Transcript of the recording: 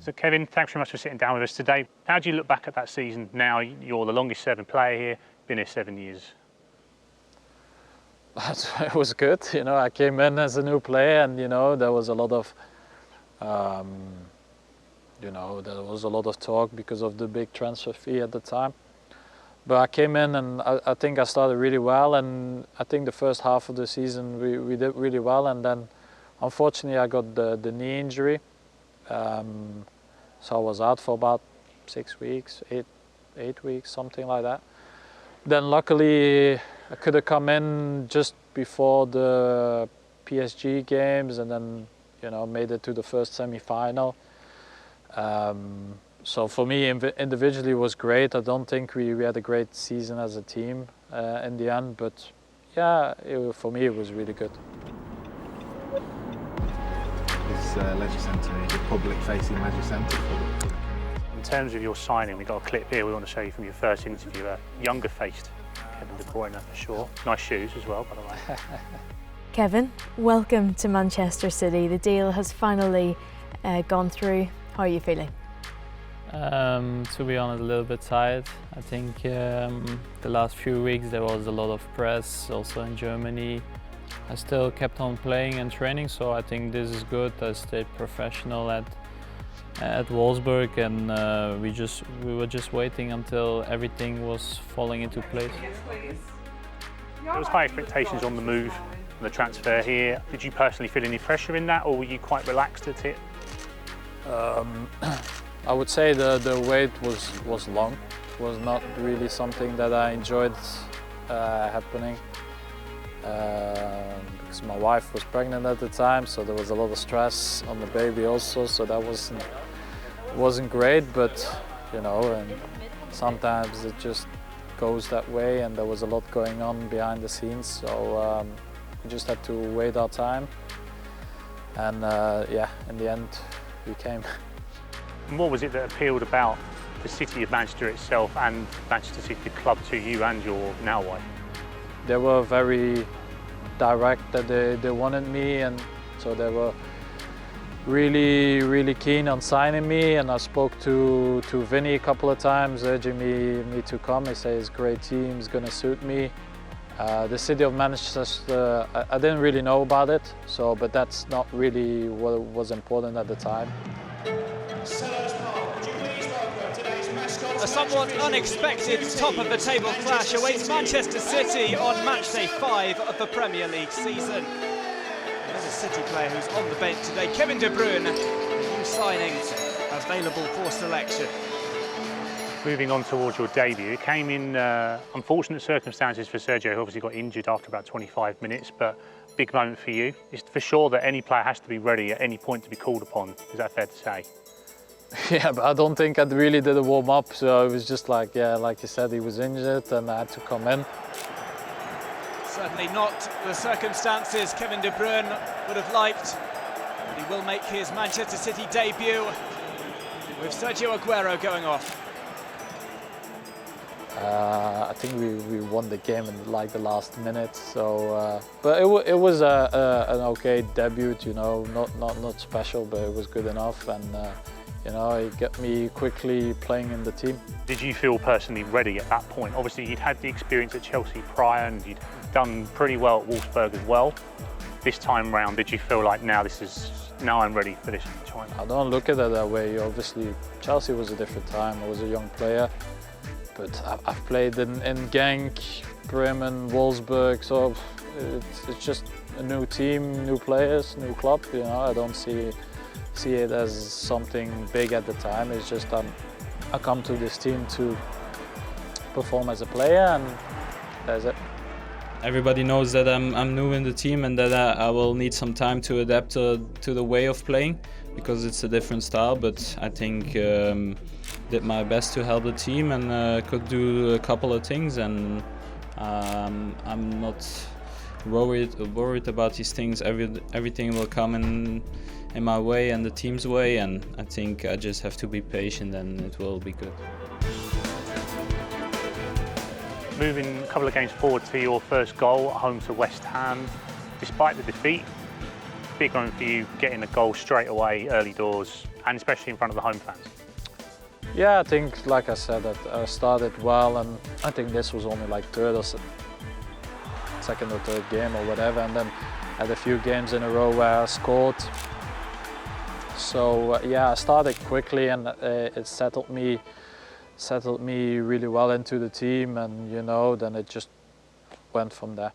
So Kevin, thanks very much for sitting down with us today. How do you look back at that season now? You're the longest serving player here, been here 7 years. It was good, I came in as a new player and, there was a lot of, there was a lot of talk because of the big transfer fee at the time. But I came in and I think I started really well, and I think the first half of the season we did really well, and then unfortunately I got the knee injury. So I was out for about 6 weeks, eight weeks, something like that. Then luckily I could have come in just before the PSG games and then, made it to the first semi-final. So for me individually it was great. I don't think we had a great season as a team in the end, but yeah, for me it was really good. Is Leisure Centre your public-facing Leisure Centre? In terms of your signing, we've got a clip here we want to show you from your first interview. Younger-faced Kevin De Bruyne, for sure. Nice shoes as well, by the way. Kevin, welcome to Manchester City. The deal has finally gone through. How are you feeling? To be honest, a little bit tired. I think the last few weeks there was a lot of press, also in Germany. I still kept on playing and training, so I think this is good. I stayed professional at Wolfsburg, and we were just waiting until everything was falling into place. There was high expectations on the move, on the transfer here. Did you personally feel any pressure in that, or were you quite relaxed at it? I would say the wait was long. It was not really something that I enjoyed happening. Because my wife was pregnant at the time, so there was a lot of stress on the baby also, so that wasn't great, but and sometimes it just goes that way, and there was a lot going on behind the scenes, so we just had to wait our time, and yeah, in the end we came. And what was it that appealed about the city of Manchester itself and Manchester City the club to you and your now wife? They were very direct that they wanted me, and so they were really keen on signing me, and I spoke to Vinny a couple of times urging me to come. He said it's a great team, it's going to suit me. The city of Manchester, I didn't really know about it, but that's not really what was important at the time. A somewhat unexpected top-of-the-table clash awaits Manchester City on matchday 5 of the Premier League season. There's a City player who's on the bench today, Kevin De Bruyne, a new signing available for selection. Moving on towards your debut, it came in unfortunate circumstances for Sergio, who obviously got injured after about 25 minutes, but big moment for you. It's for sure that any player has to be ready at any point to be called upon. Is that fair to say? Yeah, but I don't think I really did a warm-up, so it was just like, yeah, like you said, he was injured and I had to come in. Certainly not the circumstances Kevin De Bruyne would have liked, but he will make his Manchester City debut with Sergio Aguero going off. I think we won the game in like the last minute, so but it was an okay debut, not special, but it was good enough, and it got me quickly playing in the team. Did you feel personally ready at that point? Obviously you'd had the experience at Chelsea prior and you'd done pretty well at Wolfsburg as well. This time round, did you feel like now I'm ready for this time? I don't look at it that way. Obviously Chelsea was a different time. I was a young player, but I've played in Genk, Bremen, Wolfsburg, so it's just a new team, new players, new club. I don't see it as something big at the time. It's just I come to this team to perform as a player, and that's it. Everybody knows that I'm new in the team and that I will need some time to adapt to the way of playing, because it's a different style, but I think did my best to help the team and could do a couple of things, and I'm not worried about these things. Everything will come in my way and the team's way, and I think I just have to be patient and it will be good. Moving a couple of games forward to your first goal at home to West Ham, despite the defeat, big moment for you getting a goal straight away, early doors, and especially in front of the home fans? Yeah, I think, like I said, that I started well, and I think this was only like second or third game or whatever, and then I had a few games in a row where I scored. So yeah, I started quickly, and it settled me really well into the team, and then it just went from there.